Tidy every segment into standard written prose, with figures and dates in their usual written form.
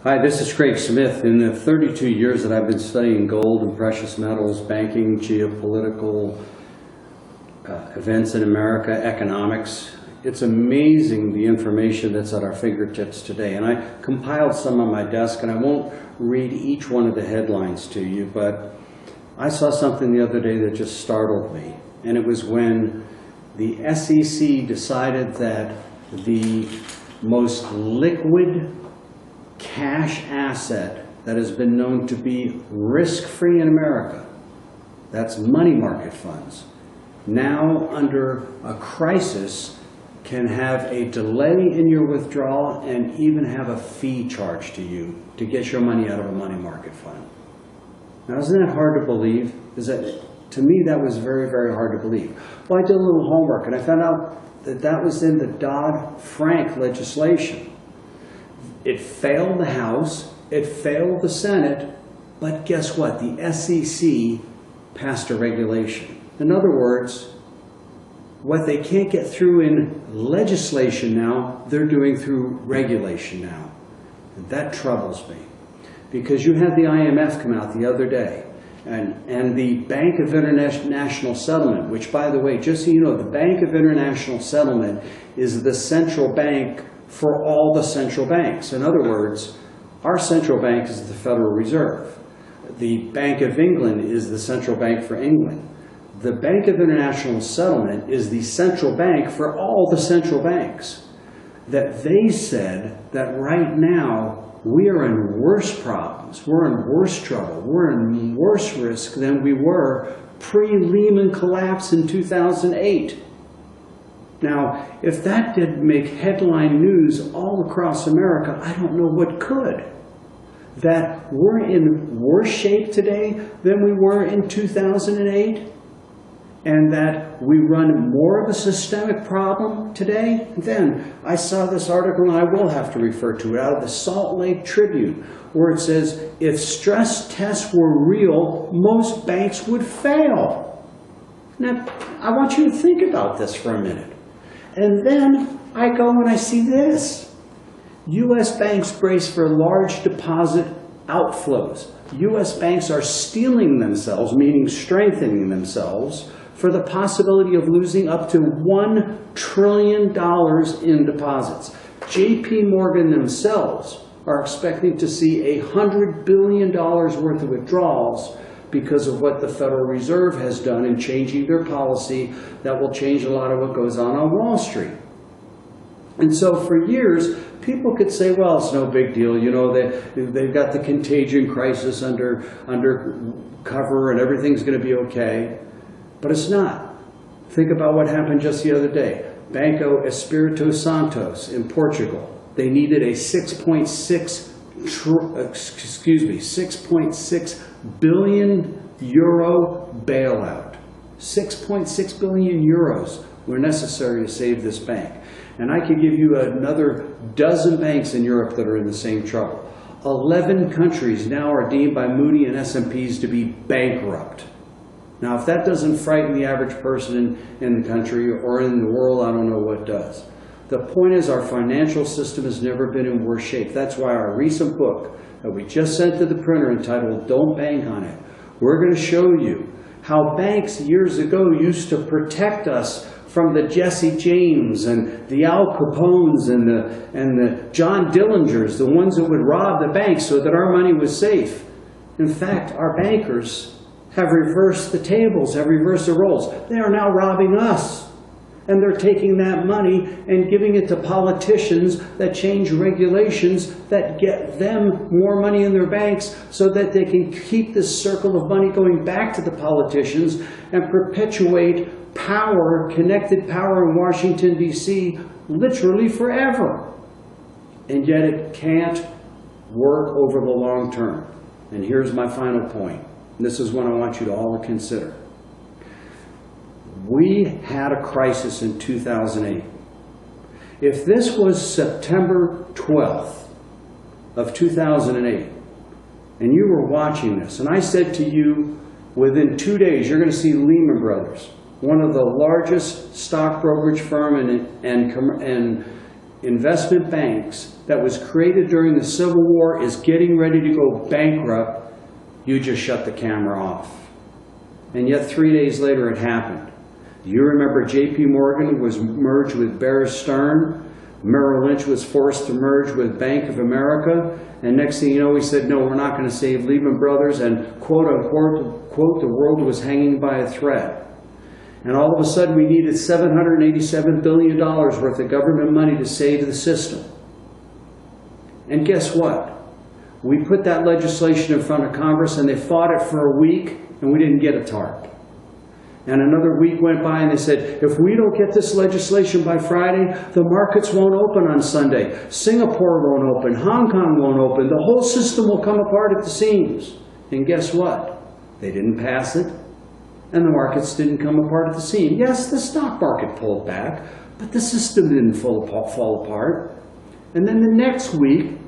Hi, this is Craig Smith. In the 32 years that I've been studying gold and precious metals, banking, geopolitical events in America, economics, it's amazing the information that's at our fingertips today. And I compiled some on my desk, and I won't read each one of the headlines to you, but I saw something the other day that just startled me. And it was when the SEC decided that the most liquid cash asset that has been known to be risk-free in America, that's money market funds, now under a crisis can have a delay in your withdrawal and even have a fee charged to you to get your money out of a money market fund. Now, isn't that hard to believe? To me, that was very, very hard to believe. Well, I did a little homework and I found out that that was in the Dodd-Frank legislation. It failed the House, it failed the Senate, but guess what? The SEC passed a regulation. In other words, what they can't get through in legislation now, they're doing through regulation now. And that troubles me. Because you had the IMF come out the other day, and the Bank of International Settlement, which, by the way, just so you know, the Bank of International Settlement is the central bank for all the central banks. In other words, our central bank is the Federal Reserve. The Bank of England is the central bank for England. The Bank of International Settlement is the central bank for all the central banks. That they said that right now we are in worse problems, we're in worse trouble, we're in worse risk than we were pre-Lehman collapse in 2008. Now, if that didn't make headline news all across America, I don't know what could. That we're in worse shape today than we were in 2008, and that we run more of a systemic problem today. Then I saw this article, and I will have to refer to it, out of the Salt Lake Tribune, where it says, if stress tests were real, most banks would fail. Now, I want you to think about this for a minute. And then I go and I see this. U.S. banks brace for large deposit outflows. U.S. banks are steeling themselves, meaning strengthening themselves, for the possibility of losing up to $1 trillion in deposits. J.P. Morgan themselves are expecting to see $100 billion worth of withdrawals because of what the Federal Reserve has done in changing their policy that will change a lot of what goes on Wall Street. And so for years, people could say, well, it's no big deal. You know, they've got the contagion crisis under cover and everything's going to be okay. But it's not. Think about what happened just the other day. Banco Espírito Santo in Portugal. They needed a 6.6 billion euro bailout. 6.6 billion euros were necessary to save this bank. And I could give you another dozen banks in Europe that are in the same trouble. 11 countries now are deemed by Moody and S&Ps to be bankrupt. Now, if that doesn't frighten the average person in the country or in the world, I don't know what does. The point is, our financial system has never been in worse shape. That's why our recent book that we just sent to the printer entitled Don't Bank on It, we're going to show you how banks years ago used to protect us from the Jesse James and the Al Capones and the John Dillingers, the ones that would rob the banks so that our money was safe. In fact, our bankers have reversed the tables, have reversed the roles. They are now robbing us. And they're taking that money and giving it to politicians that change regulations that get them more money in their banks so that they can keep this circle of money going back to the politicians and perpetuate power, connected power in Washington, D.C. literally forever. And yet it can't work over the long term. And here's my final point. This is what I want you to all consider. We had a crisis in 2008. If this was September 12th of 2008, and you were watching this, and I said to you, within 2 days, you're going to see Lehman Brothers, one of the largest stock brokerage firm and investment banks that was created during the Civil War is getting ready to go bankrupt, you just shut the camera off. And yet 3 days later it happened. You remember J.P. Morgan was merged with Bear Stearns. Merrill Lynch was forced to merge with Bank of America. And next thing you know, we said, no, we're not going to save Lehman Brothers. And quote unquote, quote, the world was hanging by a thread. And all of a sudden we needed $787 billion worth of government money to save the system. And guess what? We put that legislation in front of Congress and they fought it for a week and we didn't get a TARP. And another week went by and they said, if we don't get this legislation by Friday, the markets won't open on Sunday. Singapore won't open. Hong Kong won't open. The whole system will come apart at the seams. And guess what? They didn't pass it. And the markets didn't come apart at the seams. Yes, the stock market pulled back, but the system didn't fall apart. And then the next week,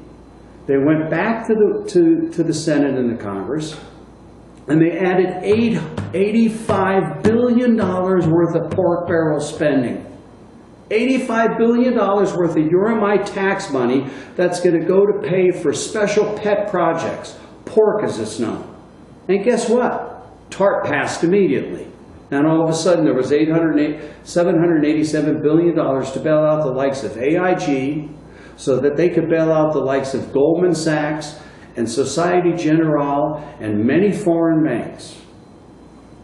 they went back to the Senate and the Congress, and they added $85 billion worth of pork barrel spending. $85 billion worth of your and my tax money that's going to go to pay for special pet projects, pork as it's known. And guess what? TARP passed immediately. And all of a sudden there was $787 billion to bail out the likes of AIG so that they could bail out the likes of Goldman Sachs and Societe Generale and many foreign banks.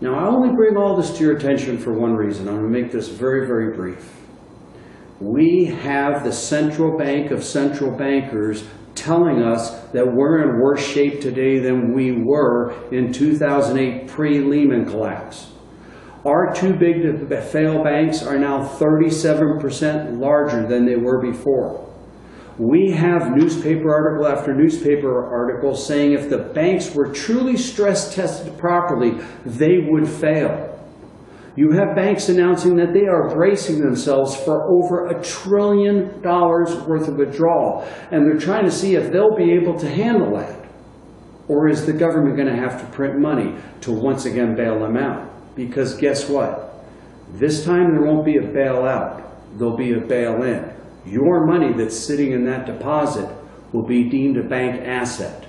Now, I only bring all this to your attention for one reason. I'm going to make this very, very brief. We have the central bank of central bankers telling us that we're in worse shape today than we were in 2008 pre-Lehman collapse. Our too big to fail banks are now 37% larger than they were before. We have newspaper article after newspaper article saying if the banks were truly stress tested properly, they would fail. You have banks announcing that they are bracing themselves for over $1 trillion worth of withdrawal. And they're trying to see if they'll be able to handle that. Or is the government going to have to print money to once again bail them out? Because guess what? This time there won't be a bailout. There'll be a bail-in. Your money that's sitting in that deposit will be deemed a bank asset.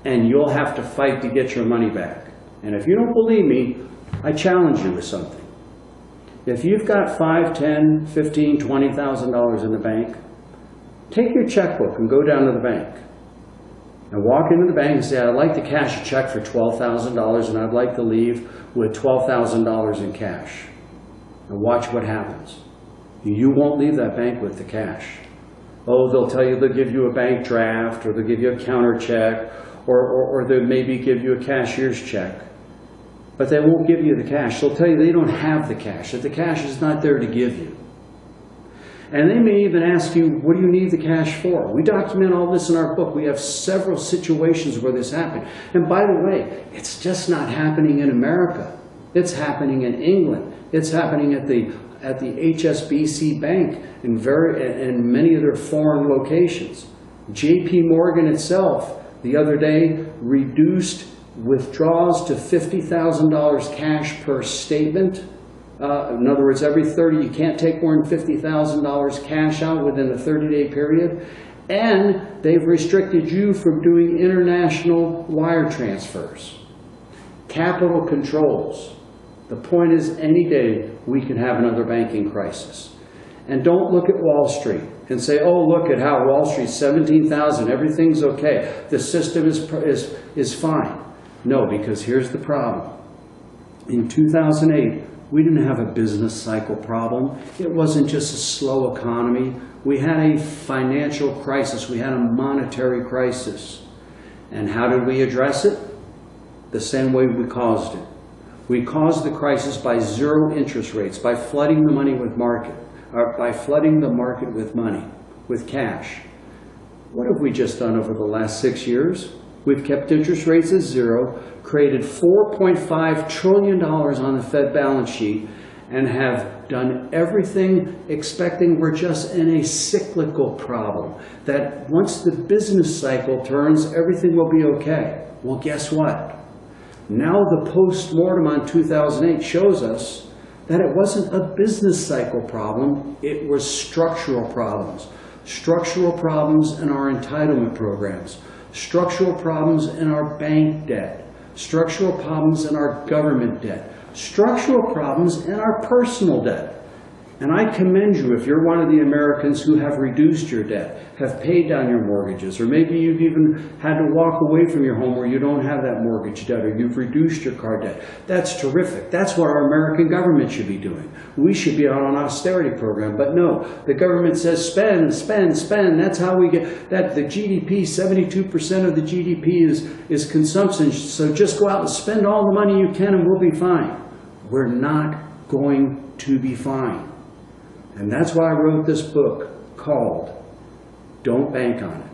And you'll have to fight to get your money back. And if you don't believe me, I challenge you with something. If you've got $5, $10, $15, $20,000 in the bank, take your checkbook and go down to the bank. And walk into the bank and say, I'd like to cash a check for $12,000 and I'd like to leave with $12,000 in cash. And watch what happens. You won't leave that bank with the cash. Oh, they'll tell you they'll give you a bank draft, or they'll give you a counter check, or they'll maybe give you a cashier's check. But they won't give you the cash. They'll tell you they don't have the cash, that the cash is not there to give you. And they may even ask you, what do you need the cash for? We document all this in our book. We have several situations where this happened. And by the way, it's just not happening in America. It's happening in England. It's happening at the HSBC Bank and many of their foreign locations. J.P. Morgan itself, the other day, reduced withdrawals to $50,000 cash per statement. In other words, every 30, you can't take more than $50,000 cash out within a 30-day period. And they've restricted you from doing international wire transfers. Capital controls. The point is, any day we can have another banking crisis. And don't look at Wall Street and say, oh, look at how Wall Street's 17,000, everything's okay. The system is fine. No, because here's the problem. In 2008, we didn't have a business cycle problem. It wasn't just a slow economy. We had a financial crisis. We had a monetary crisis. And how did we address it? The same way we caused it. We caused the crisis by zero interest rates, by flooding the money with by flooding the market with money, with cash. What have we just done over the last 6 years? We've kept interest rates at zero, created $4.5 trillion on the Fed balance sheet, and have done everything expecting we're just in a cyclical problem, that once the business cycle turns, everything will be okay. Well, guess what? Now the post-mortem on 2008 shows us that it wasn't a business cycle problem, it was structural problems. structural problems in our entitlement programs, structural problems in our bank debt, structural problems in our government debt, structural problems in our personal debt. And I commend you if you're one of the Americans who have reduced your debt, have paid down your mortgages, or maybe you've even had to walk away from your home where you don't have that mortgage debt, or you've reduced your car debt. That's terrific. That's what our American government should be doing. We should be on an austerity program, but no, the government says spend, spend, spend. That's how we get that. The GDP, 72% of the GDP is consumption, so just go out and spend all the money you can and we'll be fine. We're not going to be fine. And that's why I wrote this book called Don't Bank on It.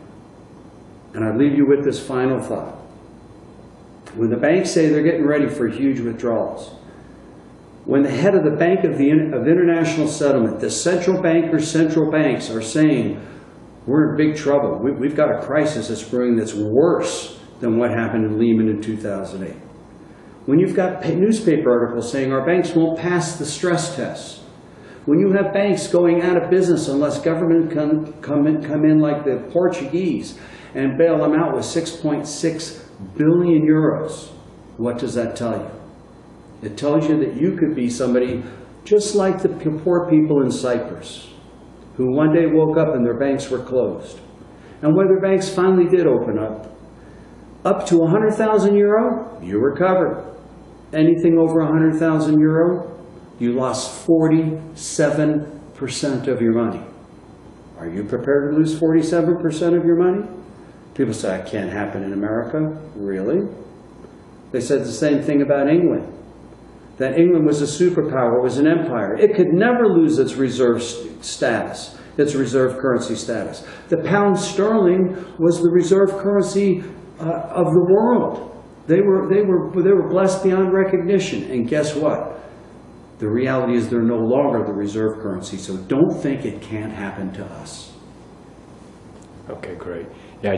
And I leave you with this final thought. When the banks say they're getting ready for huge withdrawals, when the head of the Bank of International Settlement, the central bankers, central banks are saying, we're in big trouble. We've got a crisis that's brewing that's worse than what happened in Lehman in 2008. When you've got newspaper articles saying our banks won't pass the stress tests, when you have banks going out of business unless government come in like the Portuguese and bail them out with 6.6 billion euros, what does that tell you? It tells you that you could be somebody just like the poor people in Cyprus who one day woke up and their banks were closed. And when their banks finally did open up to 100,000 euro, you recovered. Anything over 100,000 euro, you lost 47% of your money. Are you prepared to lose 47% of your money? People say, that can't happen in America. Really? They said the same thing about England. That England was a superpower, was an empire. It could never lose its reserve status, its reserve currency status. The pound sterling was the reserve currency of the world. They were blessed beyond recognition. And guess what? The reality is they're no longer the reserve currency, so don't think it can't happen to us. Okay, great. Yeah,